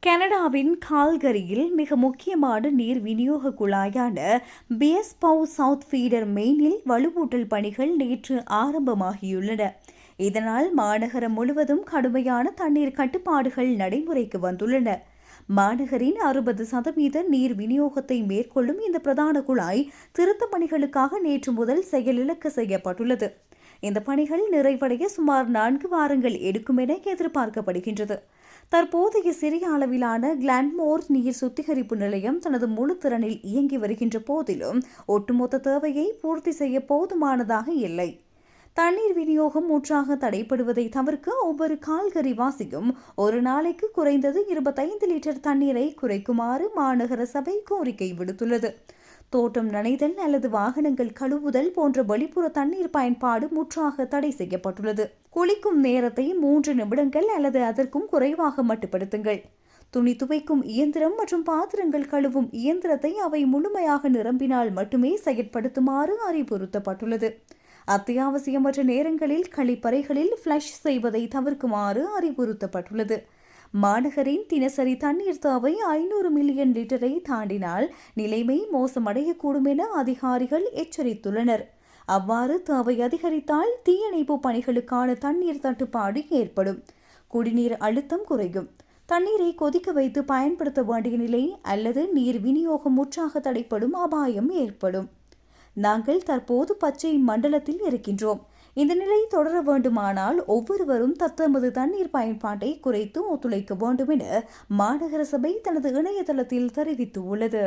கனடாவின் கால்கரியில் மிக முக்கியமான நீர் விநியோக குழாயான பியஸ்பவ் சவுத் ஃபீடர் மெயினில் வலுவூட்டல் பணிகள் நேற்று ஆரம்பமாகியுள்ளன. இதனால் மாநகரம் முழுவதும் கடுமையான தண்ணீர் கட்டுப்பாடுகள் நடைமுறைக்கு வந்துள்ளன. மாநகரின் 60% நீர் விநியோகத்தை மேற்கொள்ளும் இந்த பிரதான குழாய் திருத்தப் பணிகளுக்காக நேற்று முதல் செயலிழக்க செய்யப்பட்டுள்ளது. இந்த பணிகள் நிறைவடைய சுமார் 4 வாரங்கள் எடுக்கும் என எதிர்பார்க்கப்படுகின்றது. தற்போதைய சிறிய அளவிலான கிளான்மோர் நீர் சுத்திகரிப்பு நிலையம் தனது முழு திறனில் இயங்கி வருகின்ற போதிலும் ஒட்டுமொத்த தேவையை பூர்த்தி செய்ய போதுமானதாக இல்லை. தண்ணீர் விநியோகம் முற்றாக தடைப்படுவதை தவிர்க்க ஒவ்வொரு கால்கரி வாசியும் ஒரு நாளைக்கு குறைந்தது 25 லிட்டர் தண்ணீரை குறைக்குமாறு மாநகர சபை கோரிக்கை விடுத்துள்ளது. தோட்டம் நனைதல் அல்லது வாகனங்கள் கழுவுதல் போன்ற வெளிப்புற தண்ணீர் பயன்பாடு முற்றாக தடை செய்யப்பட்டுள்ளது. குளிக்கும் நேரத்தை 3 நிமிடங்கள் அல்லது அதற்கும் குறைவாக மட்டுப்படுத்துங்கள். துணி துவைக்கும் இயந்திரம் மற்றும் பாத்திரங்கள் கழுவும் இயந்திரத்தை அவை முழுமையாக நிரம்பினால் மட்டுமே செயற்படுத்துமாறு அறிவுறுத்தப்பட்டுள்ளது. அத்தியாவசியமற்ற நேரங்களில் கழிப்பறைகளில் ஃப்ளஷ் செய்வதை தவிர்க்குமாறு அறிவுறுத்தப்பட்டுள்ளது. மாநகரின் தினசரி தண்ணீர் தேவை 500 மில்லியன் லிட்டரை தாண்டினால் நிலைமை மோசமடையக்கூடும் என அதிகாரிகள் எச்சரித்துள்ளனர். அவ்வாறு தேவை அதிகரித்தால் தீயணைப்பு பணிகளுக்கான தண்ணீர் தட்டுப்பாடு ஏற்படும். குடிநீர் அழுத்தம் குறையும். தண்ணீரை கொதிக்க வைத்து பயன்படுத்த வேண்டிய நிலை அல்லது நீர் விநியோகம் முற்றாக தடைப்படும் அபாயம் ஏற்படும். நாங்கள் தற்போது பச்சை மண்டலத்தில் இருக்கின்றோம். இந்த நிலை தொடர வேண்டுமானால் ஒவ்வொருவரும் தத்தமது தண்ணீர் பயன்பாட்டை குறைத்து ஒத்துழைக்க வேண்டும் என மாநகர சபை தனது இணையதளத்தில் தெரிவித்துள்ளது.